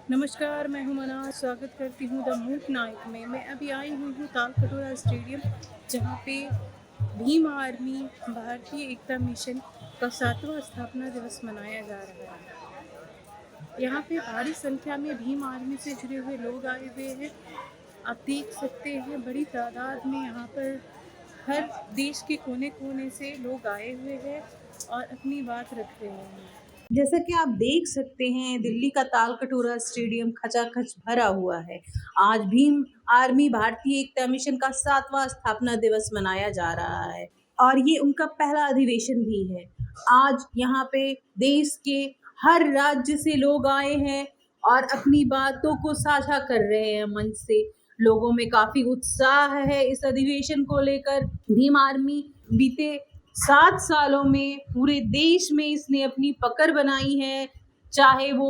नमस्कार, मैं हूँ मनाज, स्वागत करती हूँ द मूक नाइट में। मैं अभी आई हुई हूँ तालकटोरा स्टेडियम, जहाँ पे भीम आर्मी भारतीय एकता मिशन का 7वां स्थापना दिवस मनाया जा रहा है। यहाँ पे भारी संख्या में भीम आर्मी से जुड़े हुए लोग आए हुए हैं। आप देख सकते हैं बड़ी तादाद में यहाँ पर हर देश के कोने-कोने से लोग आए हुए हैं और अपनी बात रख रहे हैं। जैसा कि आप देख सकते हैं, दिल्ली का तालकटोरा स्टेडियम खचाखच भरा हुआ है। आज भीम आर्मी भारतीय एकता मिशन का 7वां स्थापना दिवस मनाया जा रहा है और ये उनका पहला अधिवेशन भी है। आज यहाँ पे देश के हर राज्य से लोग आए हैं और अपनी बातों को साझा कर रहे हैं मंच से। लोगों में काफी उत्साह है इस अधिवेशन को लेकर। भीम आर्मी बीते 7 सालों में पूरे देश में इसने अपनी पकड़ बनाई है, चाहे वो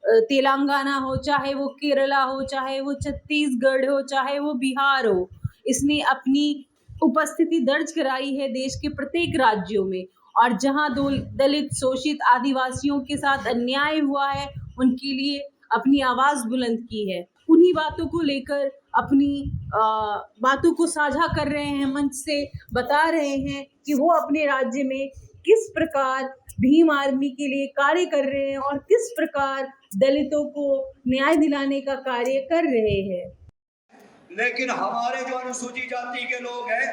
तेलंगाना हो, चाहे वो केरला हो, चाहे वो छत्तीसगढ़ हो, चाहे वो बिहार हो। इसने अपनी उपस्थिति दर्ज कराई है देश के प्रत्येक राज्यों में, और जहां दलित, शोषित, आदिवासियों के साथ अन्याय हुआ है, उनके लिए अपनी आवाज बुलंद की है। उन्हीं बातों को लेकर अपनी बातों को साझा कर रहे हैं, मंच से बता रहे हैं कि वो अपने राज्य में किस प्रकार भीम आर्मी के लिए कार्य कर रहे हैं और किस प्रकार दलितों को न्याय दिलाने का कार्य कर रहे हैं। लेकिन हमारे जो अनुसूचित जाति के लोग हैं,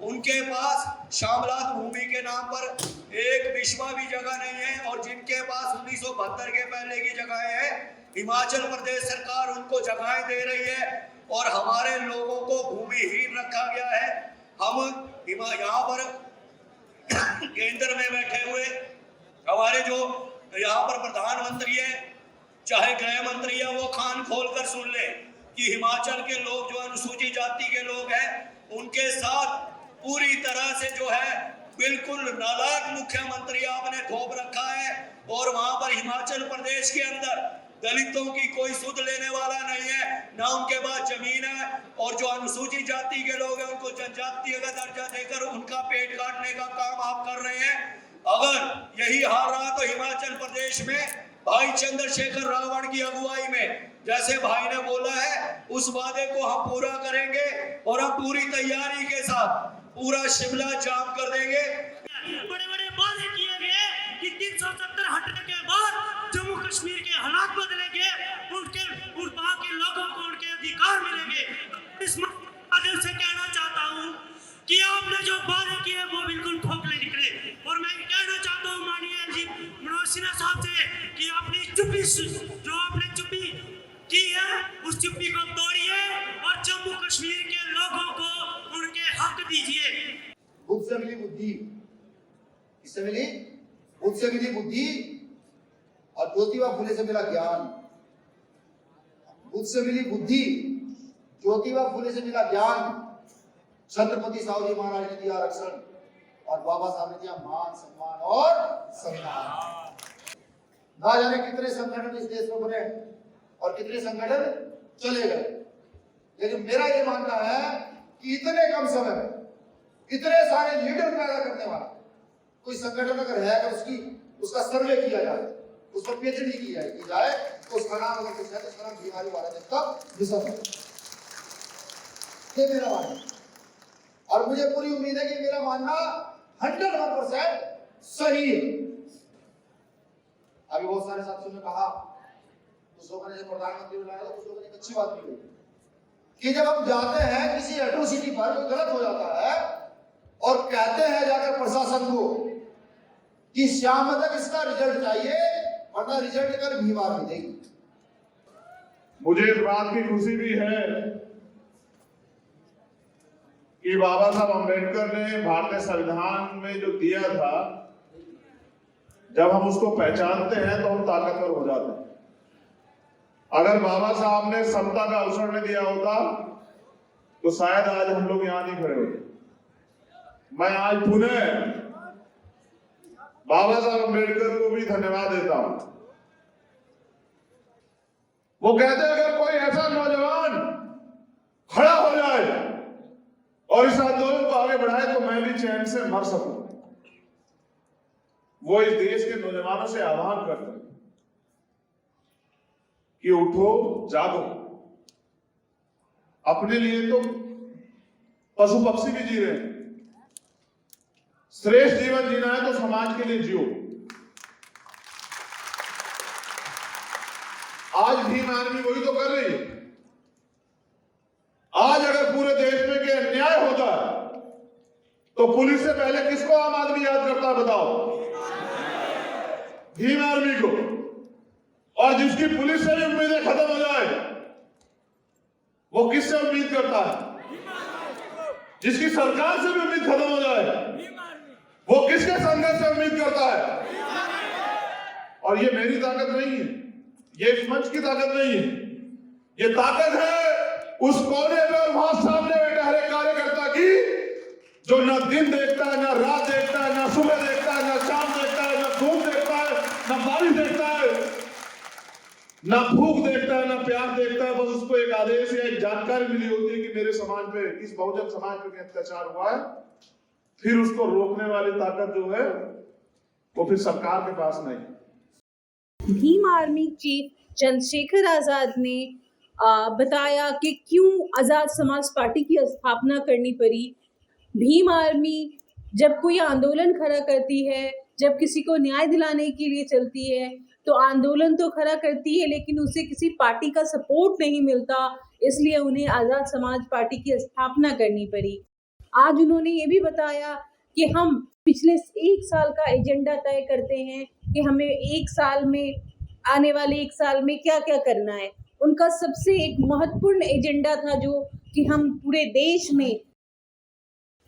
उनके पास शामलात भूमि के नाम पर एक विश्वा भी जगह नहीं है, और जिनके पास 1972 के पहले की जगहें हैं, हिमाचल प्रदेश सरकार उनको जगहें दे रही है और हमारे लोगों को भूमिहीन रखा गया है। हम यहाँ पर केंद्र में बैठे हुए हमारे जो यहाँ पर प्रधानमंत्री है, चाहे गृह मंत्री है, वो कान खोलकर सुन ले कि हिमाचल के लोग जो अनुसूचित जाति के लोग हैं, उनके साथ पूरी तरह से जो है बिल्कुल नालायक मुख्यमंत्री आपने थोप रखा है। और वहां पर हिमाचल प्रदेश के अंदर दलितों की कोई सुध लेने वाला नहीं है, ना उनके पास जमीन है, और जो अनुसूचित जाति के लोग हैं उनको जनजातीय का दर्जा देकर उनका पेट काटने का काम आप कर रहे हैं। अगर यही हाल रहा तो हिमाचल प्रदेश में भाई चंद्रशेखर रावण की अगुवाई में, जैसे भाई ने बोला है, उस वादे को हम पूरा करेंगे और हम पूरी तैयारी के साथ पूरा शिमला जाम कर देंगे। बड़े बड़े वादे किए गए कि 370 हटने के बाद जम्मू कश्मीर के हालात बदलेंगे, वहाँ के लोगों को उनके अधिकार मिलेंगे। इस माध्यम से कहना चाहता हूँ कि आपने जो वादे किए वो बिल्कुल खोखले निकले, और मैं कहना चाहता हूँ माननीय जी मनोज सिन्हा साहब से कि अपनी चुप्पी, जो आपने चुप्पी की है, उस चुप्पी को तोड़िए और जम्मू कश्मीर के लोगों को उनके हक दीजिए। बुद्ध से मिली बुद्धि, किससे मिली? बुद्ध से मिली बुद्धि और ज्योतिबा फुले से मिला ज्ञान। बुद्ध से मिली बुद्धि, ज्योतिबा फुले से मिला ज्ञान, छत्रपति साहू जी महाराज ने दिया आरक्षण, और बाबा साहब ने दिया मान, सम्मान और संविधान। ना जाने कितने संगठन इस देश में बने और कितने संगठन चले गए, लेकिन मेरा ये मानना है कि इतने कम समय में इतने सारे लीडर पैदा करने वाला कोई संगठन अगर है, अगर उसका सर्वे किया जाए, उस पर पीएचडी की जाए तो उसका नाम अगर कुछ है तो उसका नाम बीमारी वाला जिसका मिशन है। ये मेरा मानना, और मुझे पूरी उम्मीद है कि मेरा मानना 101% सही है। अभी बहुत सारे साथियों ने कहा, कुछ लोगों ने जब प्रधानमंत्री बुलाया तो कुछ लोगों ने एक अच्छी बात भी कही कि जब हम जाते हैं किसी एट्रोसिटी पर, कोई गलत हो जाता है, और कहते हैं जाकर प्रशासन को कि शाम तक इसका रिजल्ट चाहिए, वरना रिजल्ट कर भीम आर्मी देगी। मुझे इस बात की खुशी भी है कि बाबा साहब अम्बेडकर ने भारतीय संविधान में जो दिया था, जब हम उसको पहचानते हैं तो हम ताकतवर हो जाते हैं। अगर बाबा साहब ने समता का अवसर नहीं दिया होता तो शायद आज हम लोग यहां नहीं खड़े होते। मैं आज पुनः बाबा साहब अम्बेडकर को भी धन्यवाद देता हूं। वो कहते हैं अगर कोई ऐसा नौजवान खड़ा हो जाए और इस आंदोलन को आगे बढ़ाए तो मैं भी चैन से मर सकूं। वो इस देश के नौजवानों से आह्वान करते हैं कि उठो जागो। अपने लिए तो पशु पक्षी भी जी रहे हैं, श्रेष्ठ जीवन जीना है तो समाज के लिए जियो। आज भीम आर्मी वही तो कर रही है। आज अगर पूरे देश में के अन्याय होता तो पुलिस से पहले किसको आम आदमी याद करता है बताओ? भीम आर्मी को। और जिसकी पुलिस से भी उम्मीदें खत्म हो जाए वो किससे उम्मीद करता है? जिसकी सरकार से भी उम्मीद खत्म हो जाए वो किसके संघर्ष से उम्मीद करता है? और ये मेरी ताकत नहीं है, ये इस मंच की ताकत नहीं है, ये ताकत है उस कोने में और वहां सामने बैठे हर एक कार्यकर्ता की, जो ना दिन देखता है, ना रात देखता है, ना सुबह देखता है, ना शाम देखता है, ना धूप देखता है, ना बारिश देखता है, ना भूख देखता है, ना प्यास देखता है। बस उसको एक आदेश या एक जानकारी मिली होती है कि मेरे समाज पे, इस बहुजन समाज पे अत्याचार हुआ है। फिर उसको रोकने वाली ताकत जो है वो फिर सरकार के पास नहीं। भीम आर्मी चीफ चंद्रशेखर आजाद ने बताया कि क्यों आजाद समाज पार्टी की स्थापना करनी पड़ी। भीम आर्मी जब कोई आंदोलन खड़ा करती है, जब किसी को न्याय दिलाने के लिए चलती है तो आंदोलन तो खड़ा करती है, लेकिन उसे किसी पार्टी का सपोर्ट नहीं मिलता, इसलिए उन्हें आजाद समाज पार्टी की स्थापना करनी पड़ी। आज उन्होंने ये भी बताया कि हम पिछले 1 साल का एजेंडा तय करते हैं कि हमें 1 साल में, आने वाले 1 साल में क्या क्या करना है। उनका सबसे एक महत्वपूर्ण एजेंडा था जो कि हम पूरे देश में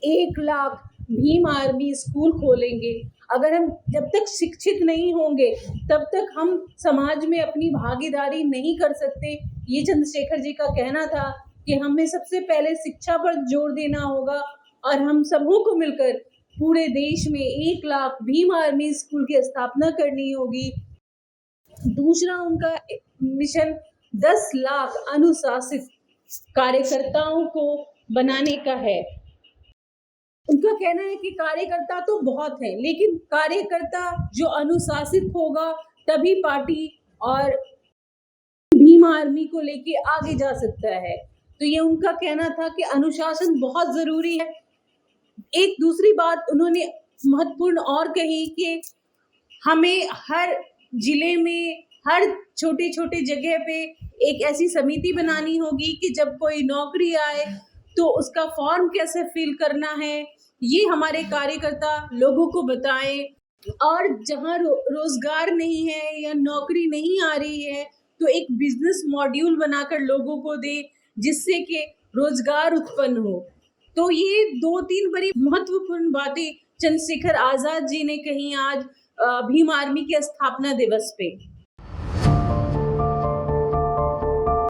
1 लाख भीम आर्मी स्कूल खोलेंगे। अगर हम जब तक शिक्षित नहीं होंगे तब तक हम समाज में अपनी भागीदारी नहीं कर सकते। ये चंद्रशेखर जी का कहना था कि हमें सबसे पहले शिक्षा पर जोर देना होगा और हम सबों को मिलकर पूरे देश में 1 लाख भीम आर्मी स्कूल की स्थापना करनी होगी। दूसरा उनका मिशन 10 लाख अनुशासित कार्यकर्ताओं को बनाने का है। उनका कहना है कि कार्यकर्ता तो बहुत हैं, लेकिन कार्यकर्ता जो अनुशासित होगा तभी पार्टी और भीम आर्मी को लेके आगे जा सकता है। तो ये उनका कहना था कि अनुशासन बहुत जरूरी है। एक दूसरी बात उन्होंने महत्वपूर्ण और कही कि हमें हर जिले में, हर छोटे छोटे जगह पे एक ऐसी समिति बनानी होगी कि जब कोई नौकरी आए तो उसका फॉर्म कैसे फिल करना है ये हमारे कार्यकर्ता लोगों को बताएं। और जहां रोजगार नहीं है या नौकरी नहीं आ रही है तो एक बिजनेस मॉड्यूल बनाकर लोगों को दे जिससे कि रोजगार उत्पन्न हो। तो ये 2-3 बड़ी महत्वपूर्ण बातें चंद्रशेखर आजाद जी ने कही आज भीम आर्मी के स्थापना दिवस पे।